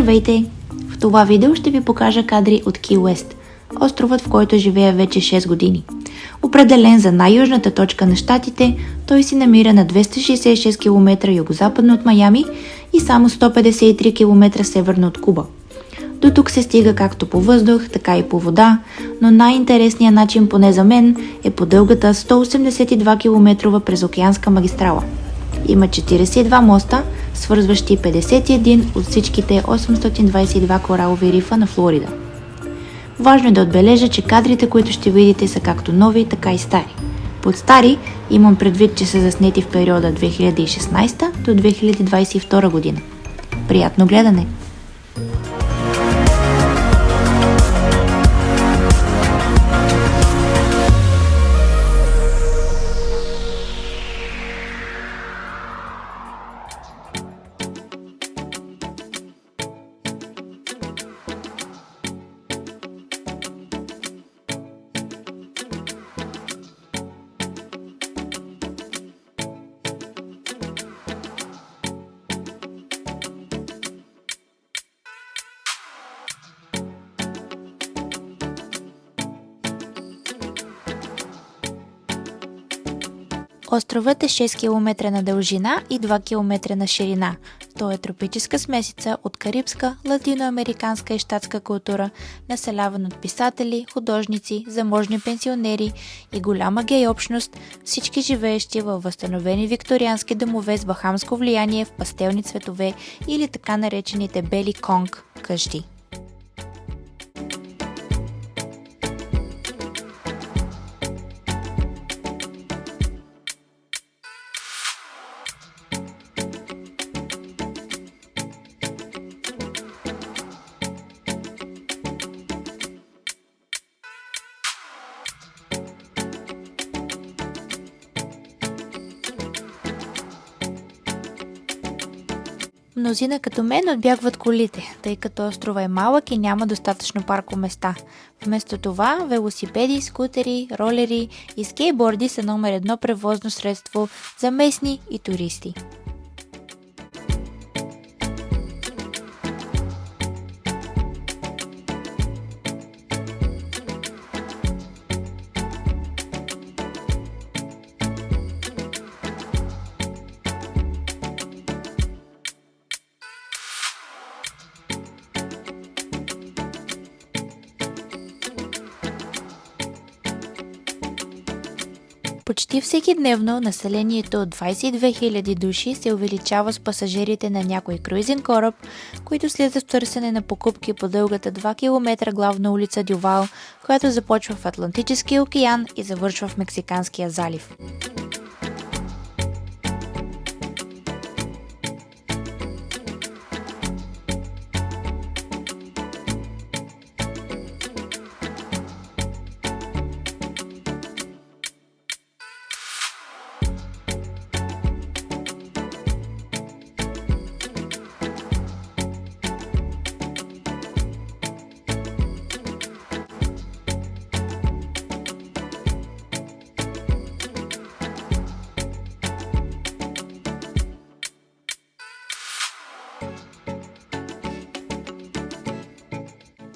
Здравейте! В това видео ще ви покажа кадри от Ки Уест, островът, в който живея вече 6 години. Определен за най-южната точка на щатите, той се намира на 266 км югозападно от Майами и само 153 км северно от Куба. До тук се стига както по въздух, така и по вода, но най-интересният начин, поне за мен, е по дългата 182 км презокеанска магистрала. Има 42 моста, свързващи 51 от всичките 822 коралови рифа на Флорида. Важно е да отбележа, че кадрите, които ще видите, са както нови, така и стари. Под стари имам предвид, че са заснети в периода 2016 до 2022 година. Приятно гледане! Островът е 6 км на дължина и 2 км на ширина. Той е тропическа смесица от карибска, латиноамериканска и щатска култура, населяван от писатели, художници, заможни пенсионери и голяма гей общност, всички живеещи във възстановени викториански домове с бахамско влияние в пастелни цветове или така наречените бели конг къщи. Мнозина като мен отбягват колите, тъй като острова е малък и няма достатъчно паркоместа. Вместо това, велосипеди, скутери, ролери и скейтборди са номер едно превозно средство за местни и туристи. Почти всекидневно населението от 22 000 души се увеличава с пасажирите на някой круизен кораб, които слизат в търсене на покупки по дългата 2 км главна улица Дювал, която започва в Атлантическия океан и завършва в Мексиканския залив.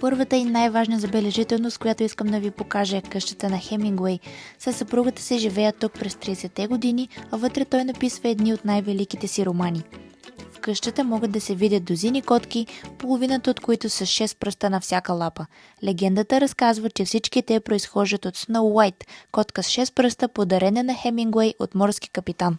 Първата и най-важна забележителност, която искам да ви покажа, е къщата на Хемингуей. Със съпругата си живеят тук през 30-те години, а вътре той написва едни от най-великите си романи. В къщата могат да се видят дузини котки, половината от които са 6 пръста на всяка лапа. Легендата разказва, че всички те произхождат от Сноу Уайт, котка с 6 пръста, подарена на Хемингуей от морски капитан.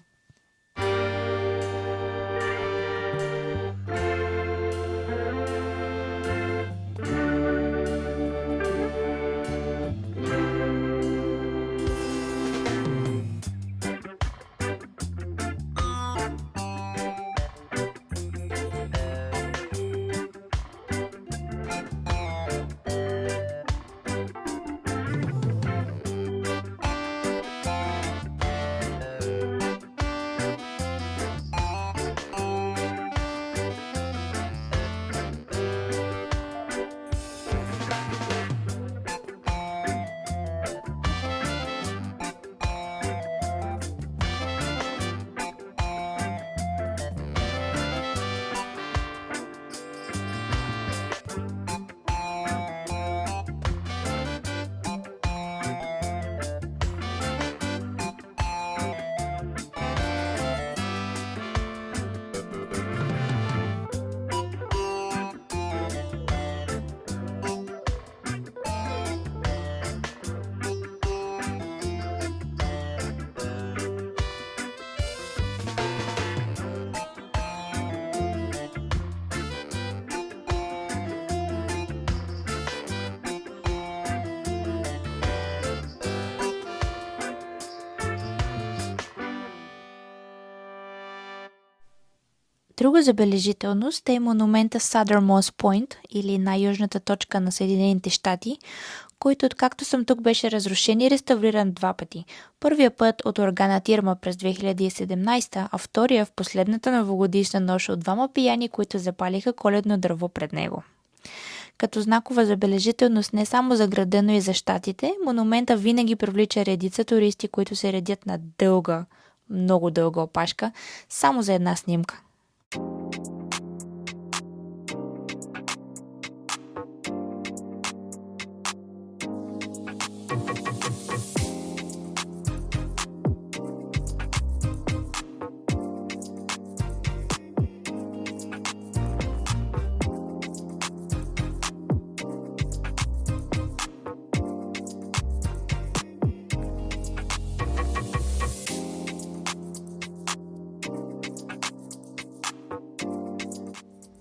Друга забележителност е монумента Southernmost Point или най-южната точка на Съединените щати, който откакто съм тук беше разрушен и реставриран 2 пъти. Първия път от ураганът Ирма през 2017, а втория в последната новогодишна нощ от 2 пияни, които запалиха коледно дърво пред него. Като знакова забележителност не само за града, но и за щатите, монумента винаги привлича редица туристи, които се редят на дълга, много дълга опашка, само за една снимка.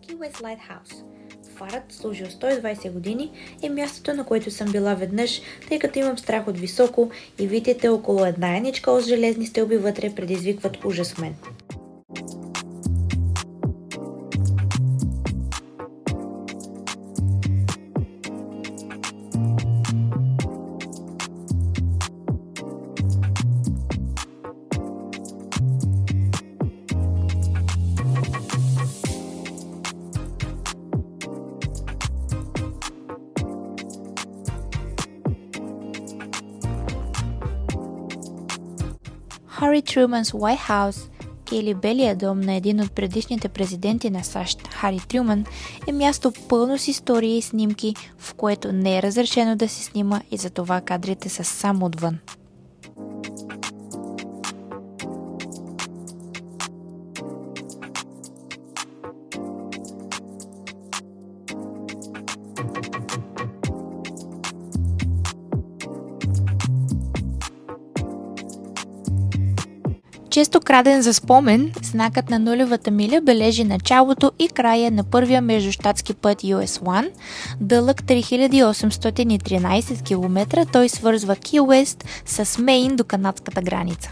Key West Lighthouse. Фарът, служил 120 години, е мястото, на което съм била веднъж, тъй като имам страх от високо и видите около една еничка от железни стълби вътре предизвикват ужас в мен. Хари Труманс White House или Белия дом на един от предишните президенти на САЩ, Хари Труман, е място пълно с истории и снимки, в което не е разрешено да се снима и затова кадрите са само отвън. Често краден за спомен, знакът на нулевата миля бележи началото и края на първия междущатски път US-1, дълъг 3813 км. Той свързва Ки Уест с Мейн до канадската граница.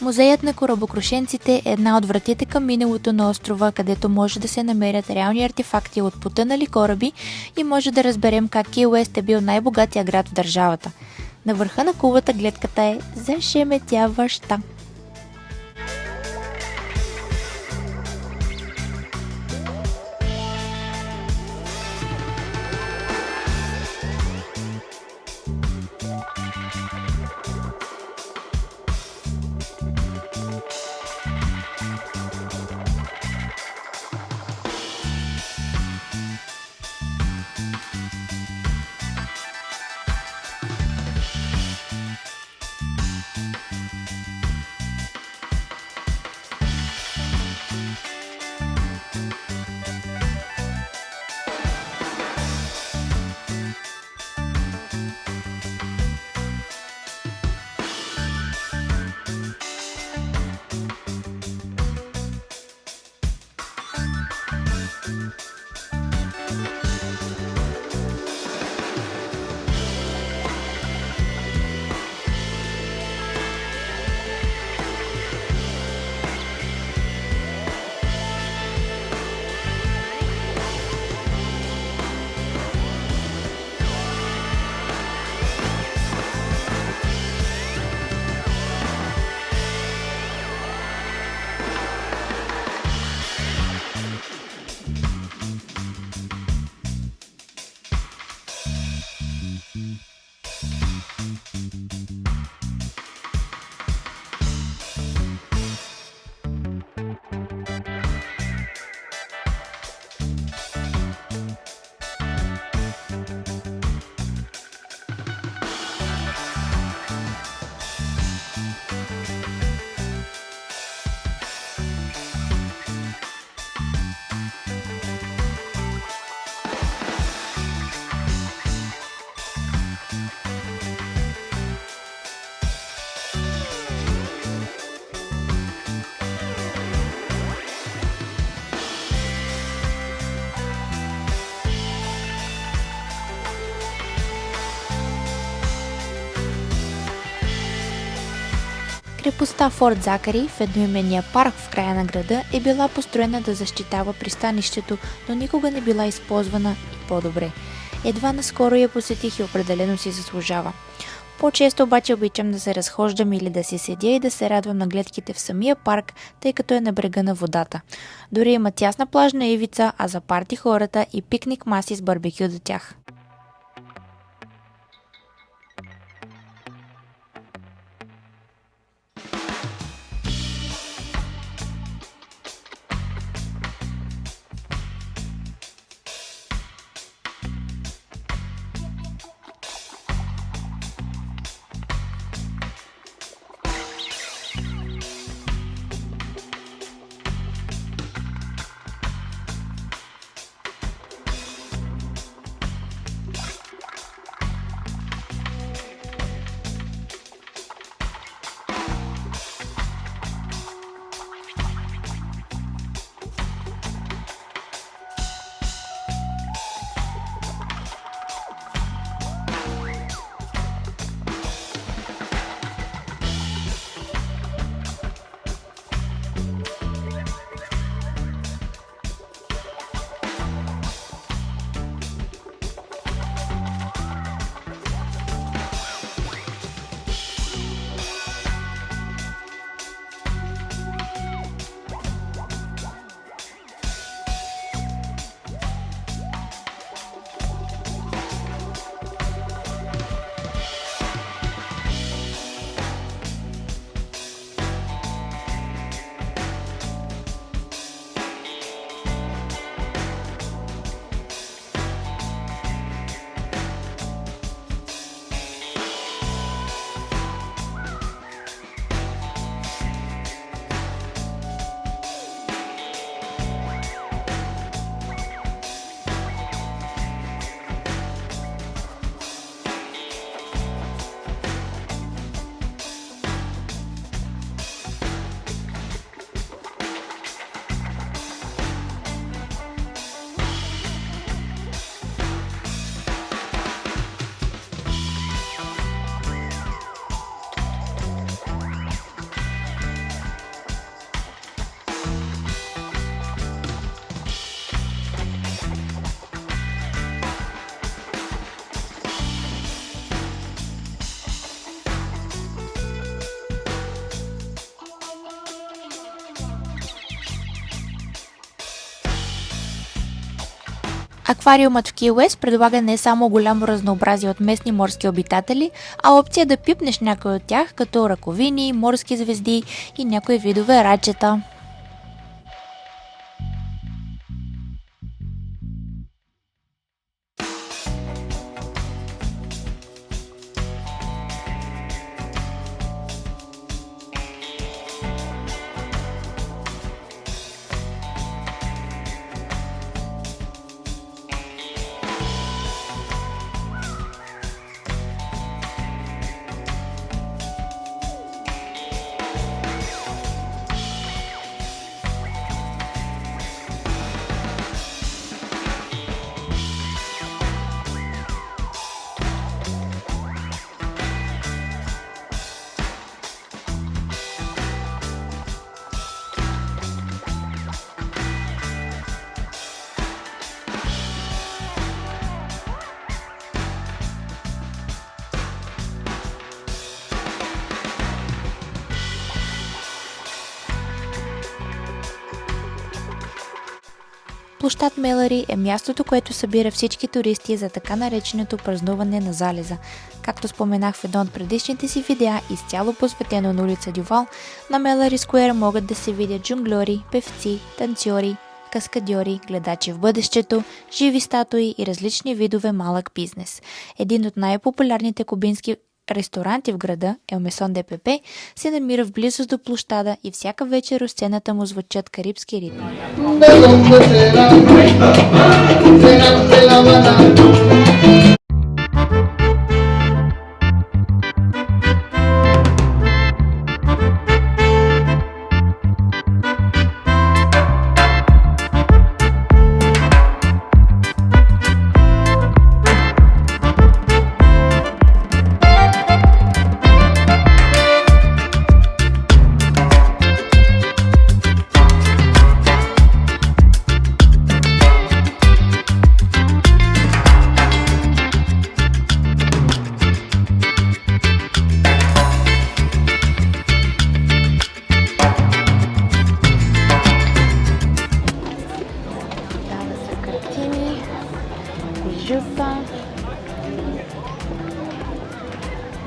Музеят на корабокрушенците е една от вратите към миналото на острова, където може да се намерят реални артефакти от потънали кораби и може да разберем как Ки Уест е бил най-богатия град в държавата. На върха на кулата гледката е зашеметяваща. Крепостта Форт Закари в едноименния парк в края на града е била построена да защитава пристанището, но никога не била използвана и по-добре. Едва наскоро я посетих и определено си заслужава. По-често обаче обичам да се разхождам или да си седя и да се радвам на гледките в самия парк, тъй като е на брега на водата. Дори има тясна плажна ивица, а за парти хората и пикник маси с барбекю до тях. Аквариумът в Ки Уест предлага не само голямо разнообразие от местни морски обитатели, а опция да пипнеш някой от тях, като раковини, морски звезди и някои видове рачета. Площад Мелъри е мястото, което събира всички туристи за така нареченото празнуване на залеза. Както споменах в едно от предишните си видеа, изцяло посветено на улица Дювал, на Мелъри Скуер могат да се видят жонгльори, певци, танцори, каскадьори, гледачи в бъдещето, живи статуи и различни видове малък бизнес. Един от най-популярните кубински ресторанти в града, El Mesón de Pepe, се намира в близост до площада и всяка вечер от сцената му звучат карибски ритми.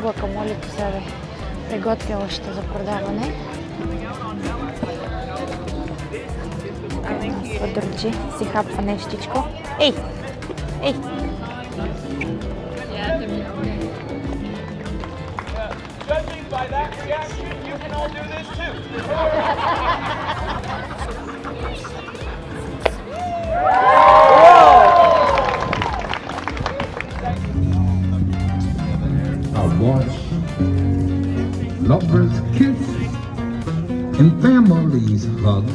Гуакамолето се бе приготвя още за продаване. Подърчи, си хапва нещичко. Ей! Ей! By that reaction, you can all do this too. I watch lovers kiss and families hug.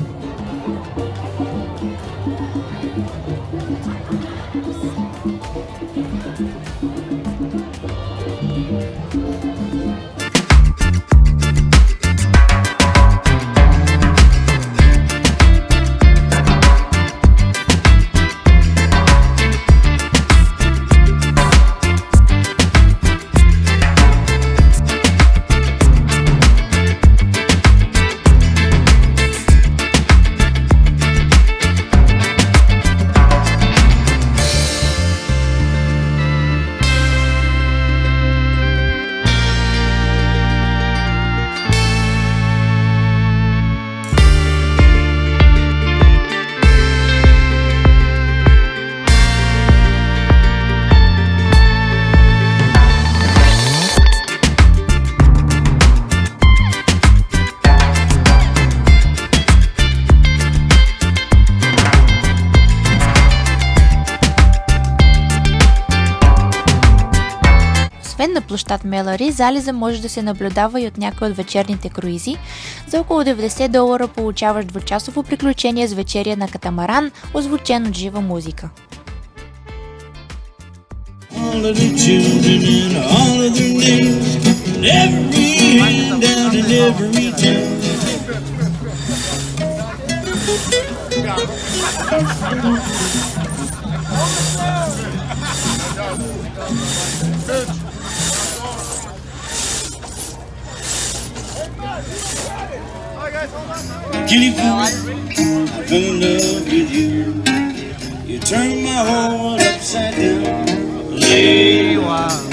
Освен на площад Мелари, залеза може да се наблюдава и от някои от вечерните круизи. За около $90 получаваш двучасово приключение с вечеря на катамаран, озвучен от жива музика. All of the children and all of their names, and every hand down in every town. Kitty Pooh, I fell in love with you. You turned my whole world upside down. Lay wild.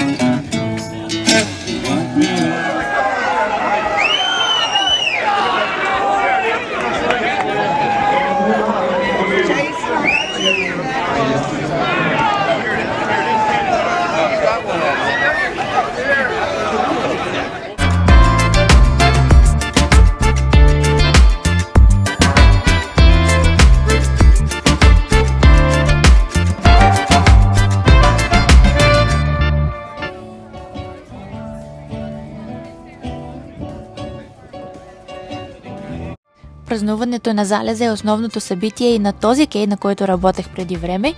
Празнуването на залеза е основното събитие и на този кей, на който работех преди време.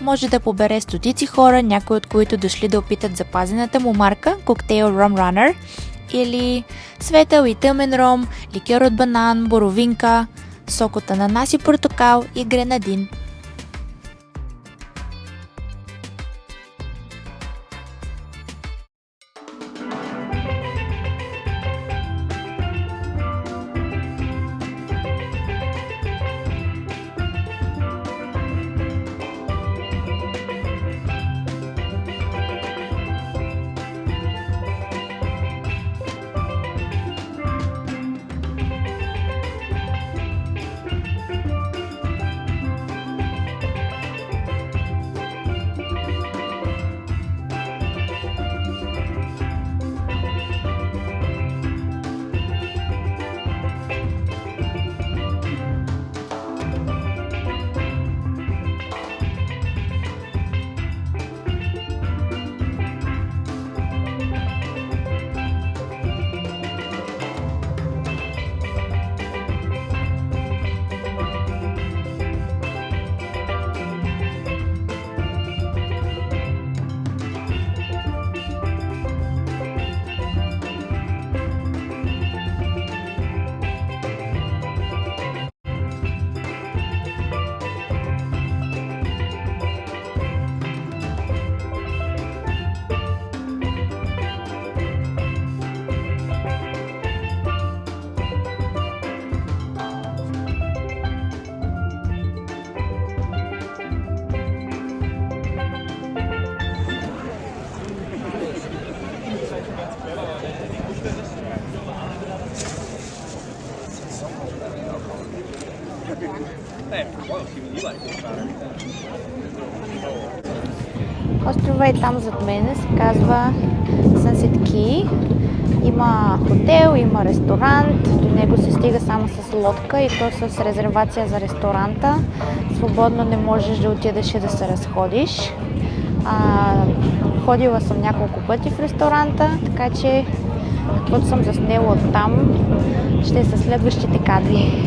Може да побере стотици хора, някои от които дошли да опитат запазената му марка коктейл Rum Runner или светъл и тъмен ром, ликьор от банан, боровинка, сок от ананас и портокал и гренадин. Това е там зад мен, се казва Sunset Key. Има хотел, има ресторант, до него се стига само с лодка и то с резервация за ресторанта. Свободно не можеш да отидеш и да се разходиш. Ходила съм няколко пъти в ресторанта, така че каквото съм заснела от там, ще са следващите кадри.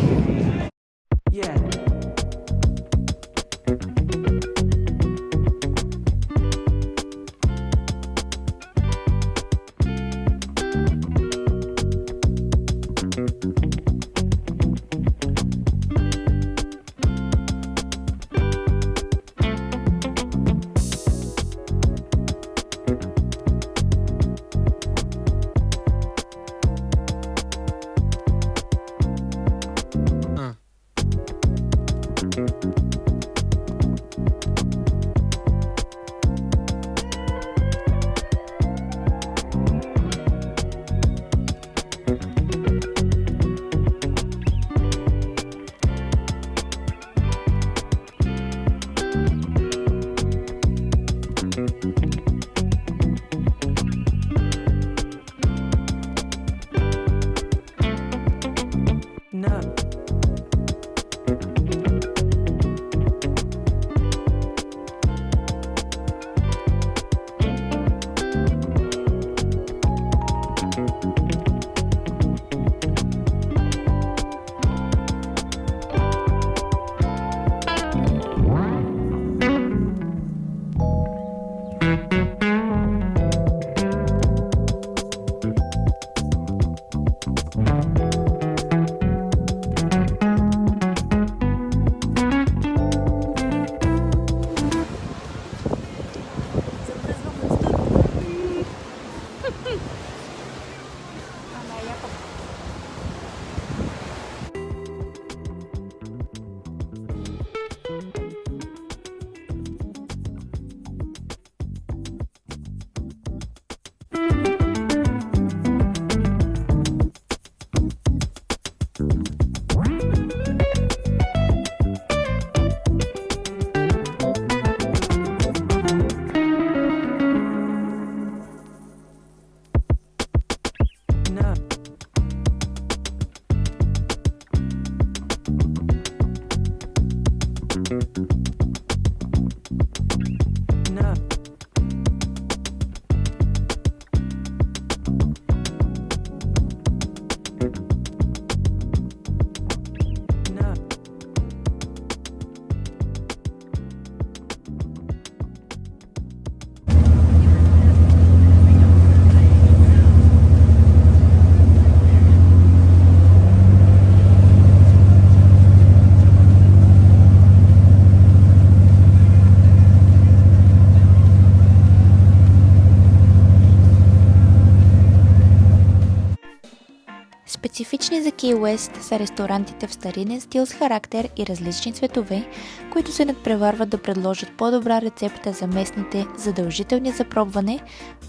Специфични за Кей Уест са ресторантите в старинен стил с характер и различни цветове, които се надпреварват да предложат по-добра рецепта за местните задължителни за пробване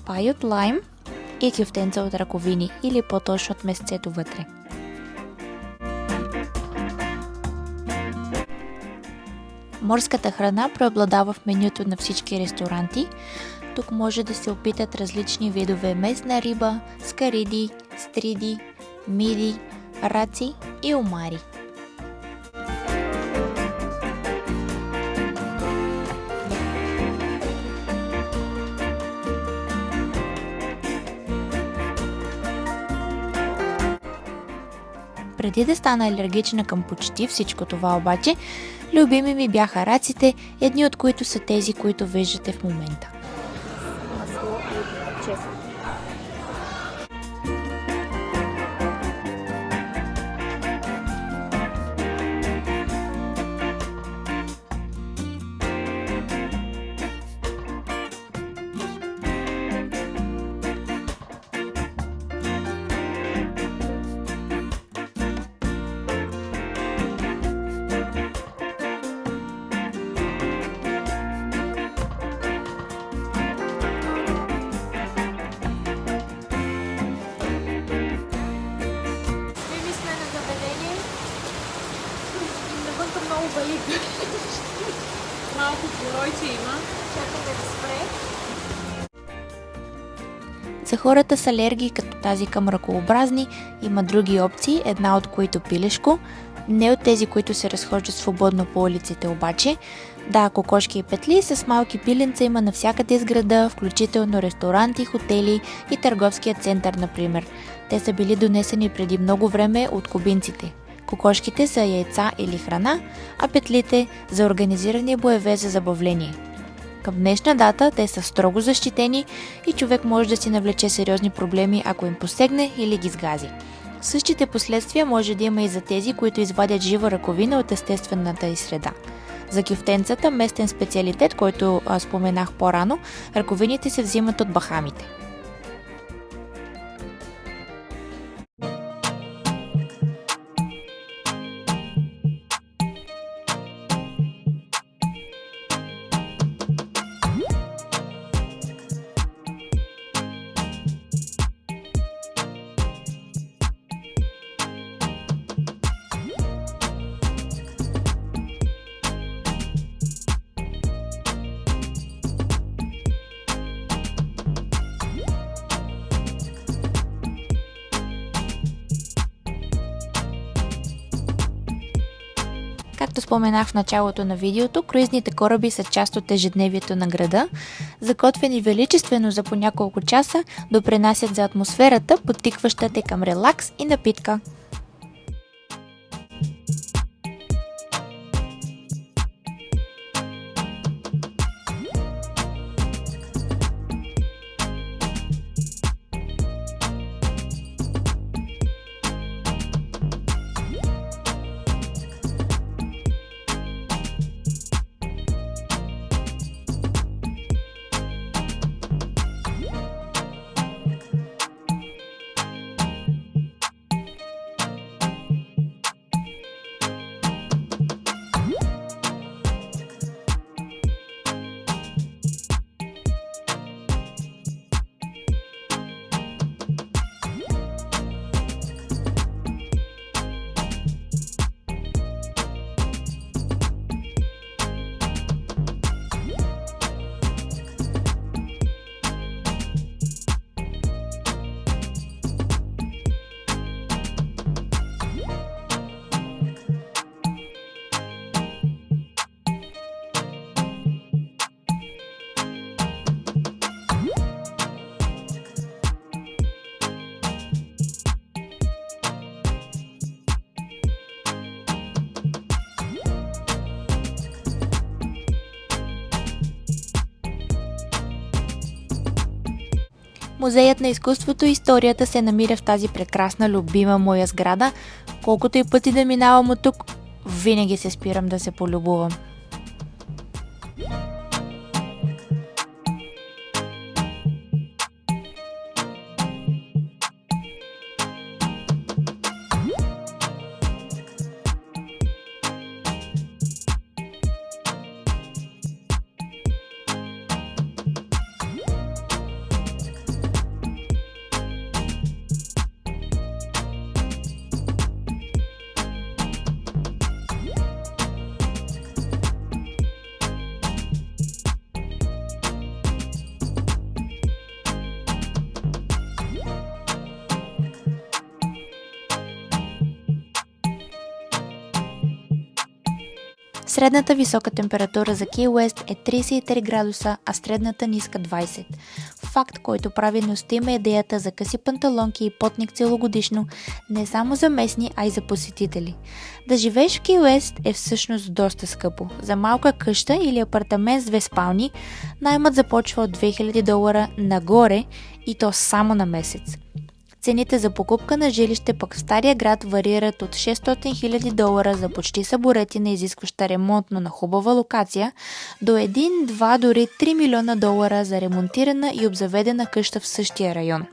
пай от лайм и кюфтенца от раковини или по-точно от месцето вътре. Морската храна преобладава в менюто на всички ресторанти. Тук може да се опитат различни видове местна риба, скариди, стриди, миди, раци и омари. Преди да стана алергична към почти всичко това обаче, любими ми бяха раците, едни от които са тези, които виждате в момента. Масло и чесък. Малко поройче има. Чакаме да спре. За хората с алергии, като тази към ръкообразни, има други опции, една от които пилешко, не от тези, които се разхождат свободно по улиците обаче. Да, кокошки и петли с малки пиленца има навсякъде из града, включително ресторанти, хотели и търговския център, например. Те са били донесени преди много време от кубинците. Кокошките са яйца или храна, а петлите за организирани боеве за забавление. Към днешна дата те са строго защитени и човек може да си навлече сериозни проблеми, ако им посегне или ги сгази. Същите последствия може да има и за тези, които извадят жива раковина от естествената й среда. За кюфтенцата, местен специалитет, който споменах по-рано, раковините се взимат от Бахамите. Както споменах в началото на видеото, круизните кораби са част от ежедневието на града. Заготвени величествено за по няколко часа, допринасят за атмосферата, подтикваща те към релакс и напитка. Музеят на изкуството и историята се намира в тази прекрасна, любима моя сграда. Колкото и пъти да минавам от тук, винаги се спирам да се полюбувам. Средната висока температура за Ки Уест е 33 градуса, а средната ниска 20. Факт, който прави ностима идеята за къси панталонки и потник целогодишно не само за местни, а и за посетители. Да живееш в Ки Уест е всъщност доста скъпо. За малка къща или апартамент с 2 спални, наймът започва от $2000 нагоре и то само на месец. Цените за покупка на жилище пък в стария град варират от $600,000 за почти съборетина, изискваща ремонт, но на хубава локация, до 1, 2, дори $3 милиона за ремонтирана и обзаведена къща в същия район.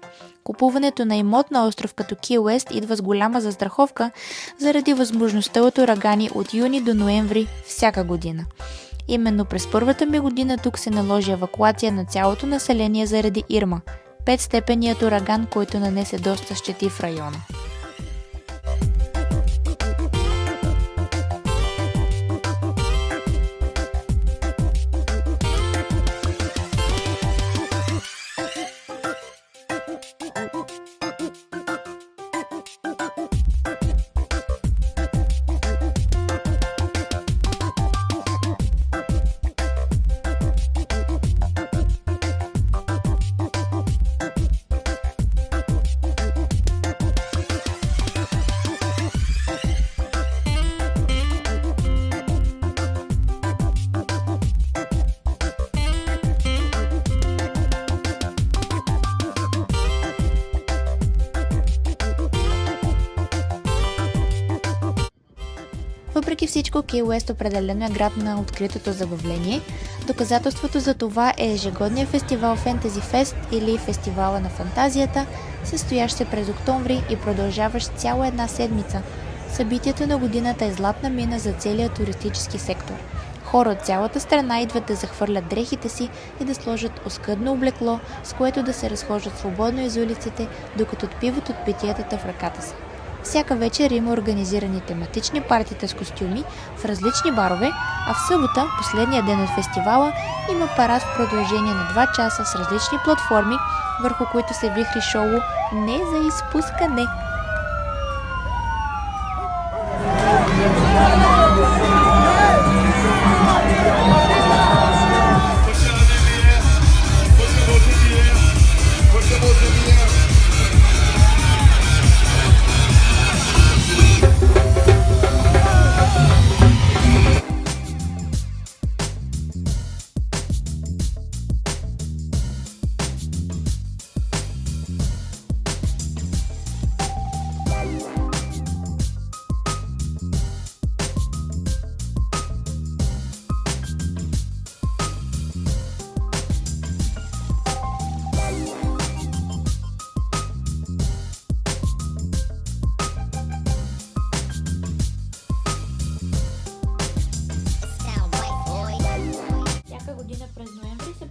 Купуването на имот на остров като Ки Уест идва с голяма застраховка заради възможността от урагани от юни до ноември всяка година. Именно през първата ми година тук се наложи евакуация на цялото население заради Ирма, 5-степеният ураган, който нанесе доста щети в района. Въпреки всичко, Кей Уест определено е град на откритото забавление. Доказателството за това е ежегодният фестивал Фентези Фест или Фестивала на фантазията, състоящ се през октомври и продължаващ цяла една седмица. Събитието на годината е златна мина за целия туристически сектор. Хора от цялата страна идват да захвърлят дрехите си и да сложат оскъдно облекло, с което да се разхождат свободно из улиците, докато отпиват от питиетата в ръката си. Всяка вечер има организирани тематични партита с костюми в различни барове, а в събота, последния ден от фестивала, има парад в продължение на 2 часа с различни платформи, върху които се вихри шоу не за изпускане.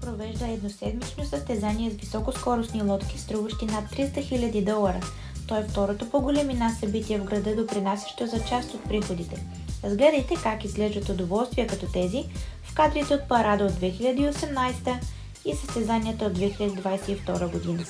Провежда едноседмично състезание с високоскоростни лодки, струващи над $300 000. То е второто по големина събитие в града, допринасящо за част от приходите. Разгледайте как изглеждат удоволствия като тези в кадрите от парада от 2018 и състезанията от 2022 година.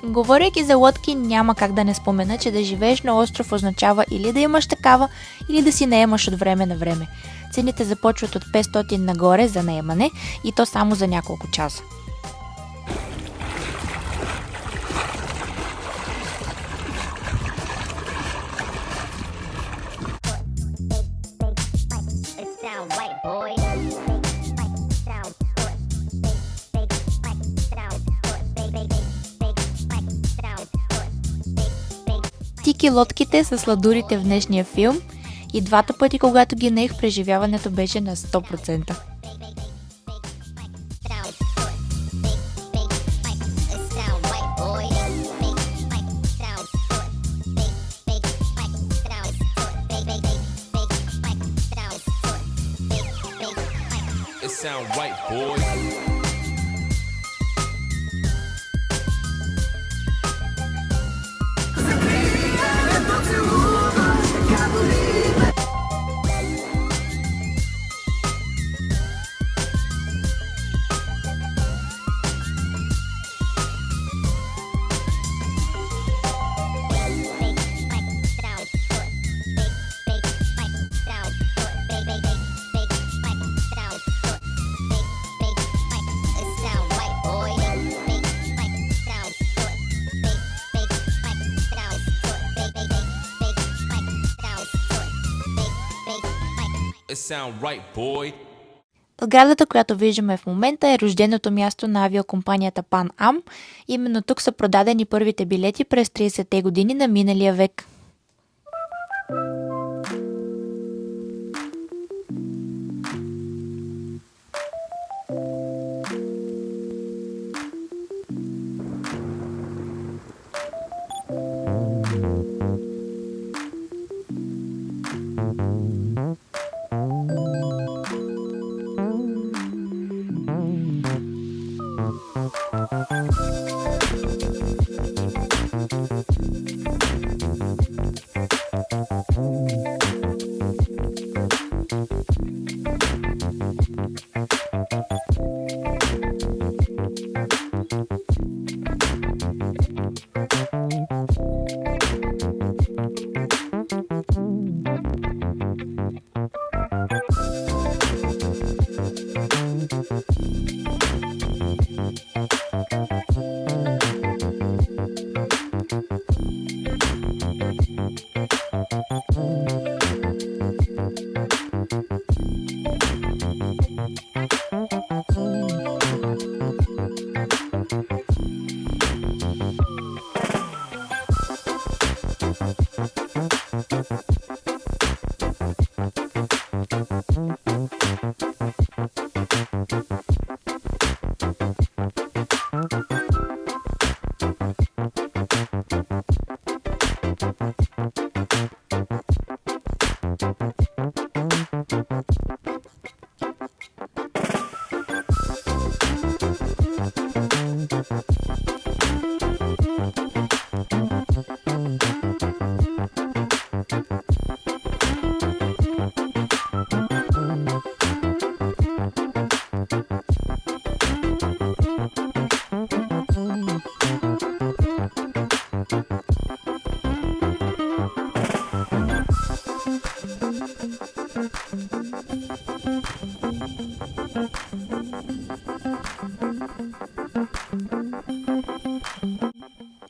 Говорейки за лодки, няма как да не спомена, че да живееш на остров означава или да имаш такава, или да си наемаш от време на време. Цените започват от 500 нагоре за наемане и то само за няколко часа. Тики лодките са сладурите в днешния филм и двата пъти, когато ги наех, преживяването беше на 100%. Сградата, която виждаме в момента, е рожденото място на авиокомпанията Pan Am. Именно тук са продадени първите билети през 30-те години на миналия век.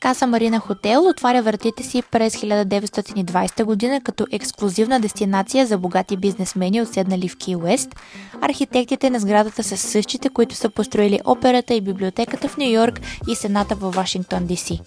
Каса Марина Хотел отваря вратите си през 1920 година като ексклузивна дестинация за богати бизнесмени, отседнали в Ки Уест. Архитектите на сградата са същите, които са построили операта и библиотеката в Ню Йорк и Сената във Вашингтон ДС.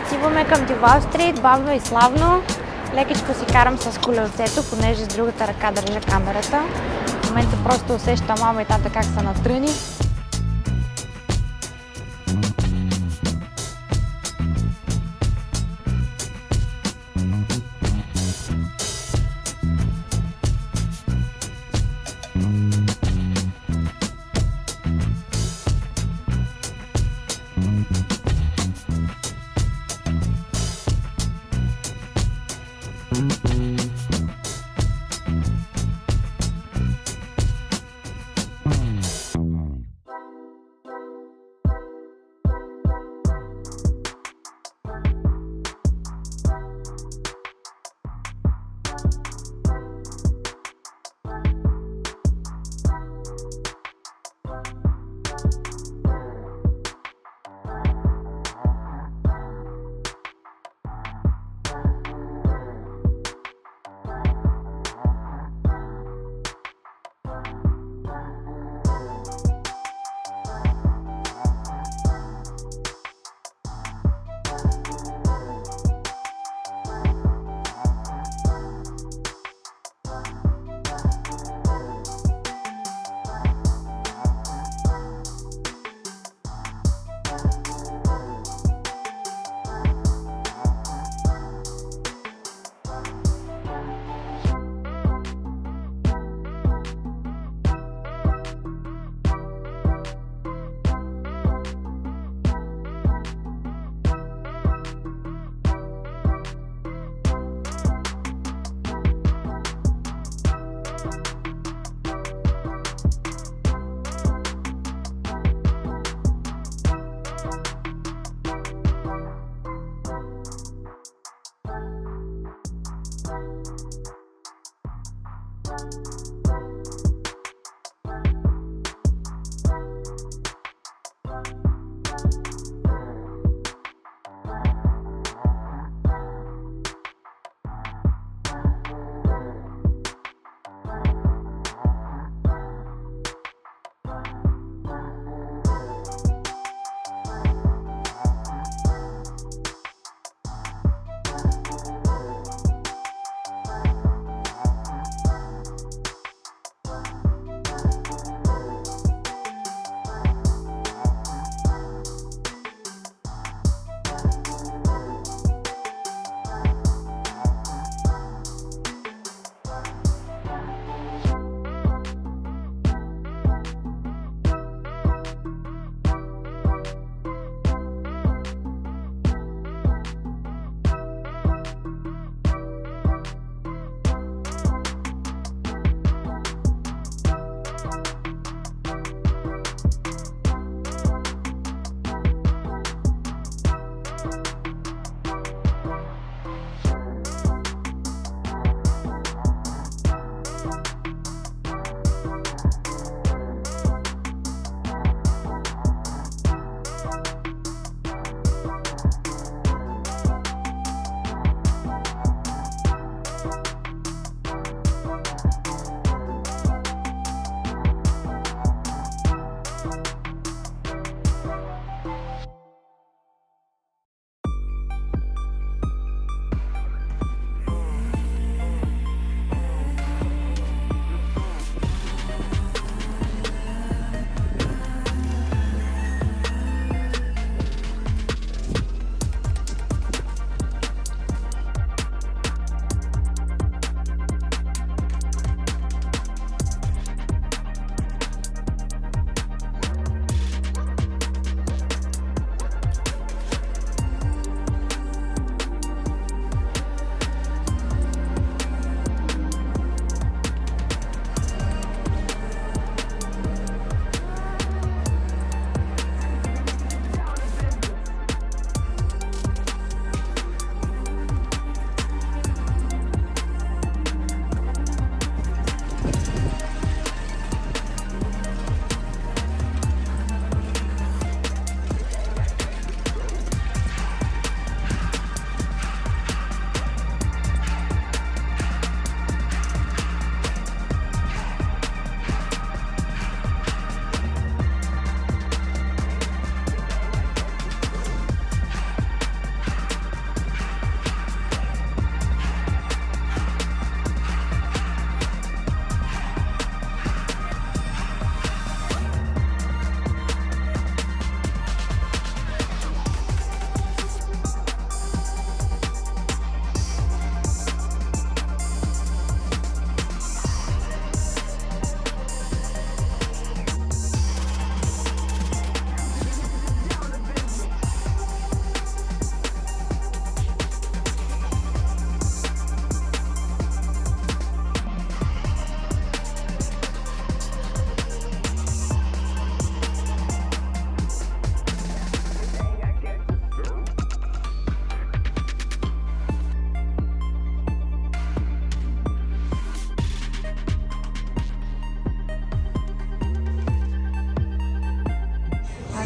Отиваме към Дювал Стрит, бавно и славно. Лекичко си карам с колелцето, понеже с другата ръка държа камерата. В момента просто усещам мама и тата как са натръни.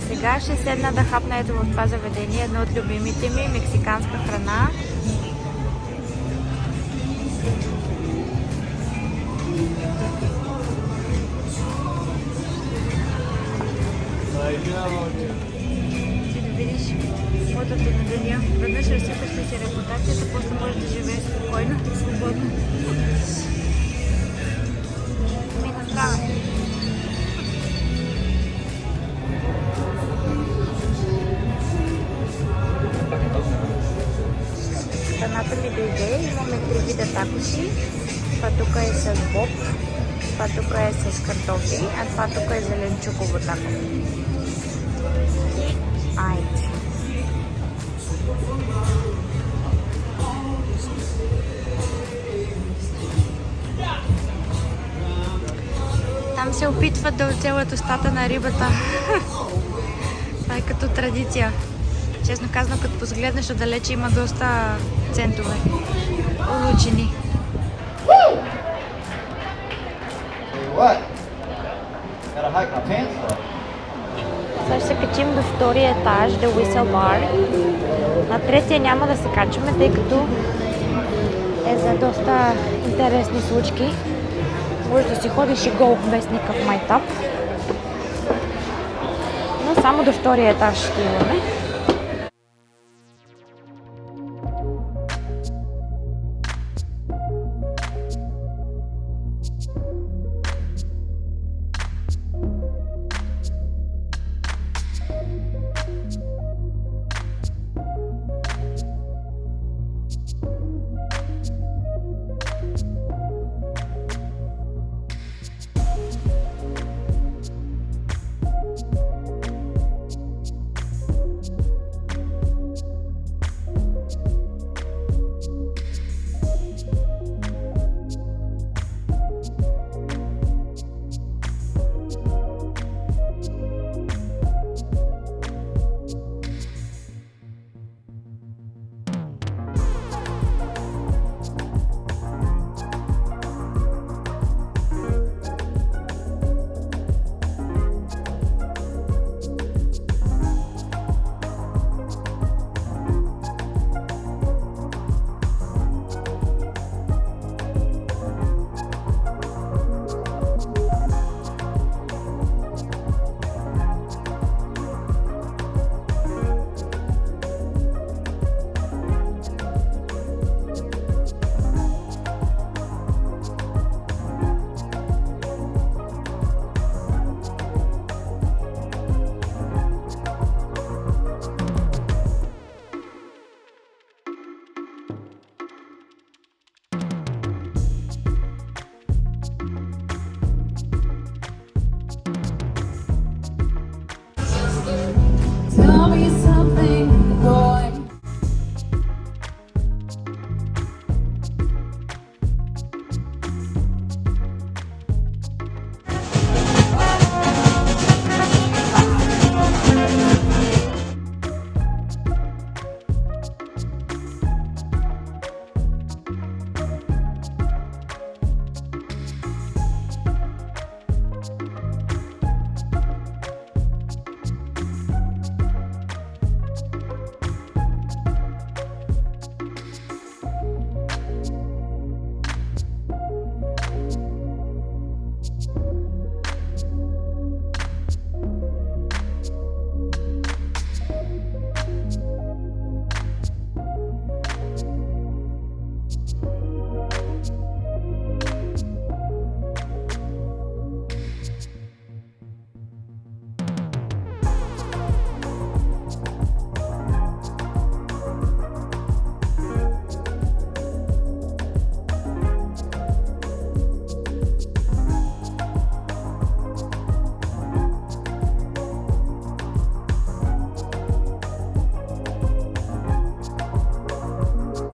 Сега ще седна да хапна ето в това заведение, едно от любимите ми, мексиканска храна. Ти да видиш фотото на деня. Веднъж разсипаш ли си репутацията, после можеш да живееш спокойно и свободно. Ми направя. Храната ми дойде, имаме 3 вида такоси. Това тук е с боб, това тук е с картофи, а това тук е зеленчуково тако. Айде. Там се опитват да оцелят устата на рибата. Това е като традиция. Честно казано, като погледнеш отдалече, има доста центове улучени. What? Gotta hike my pants up. Сега ще се качим до втория етаж, The Whistle Bar. На третия няма да се качваме, тъй като е за доста интересни случки. Може да си ходиш и гол без никакъв майтап. Но само до втория етаж ще имаме. Tell me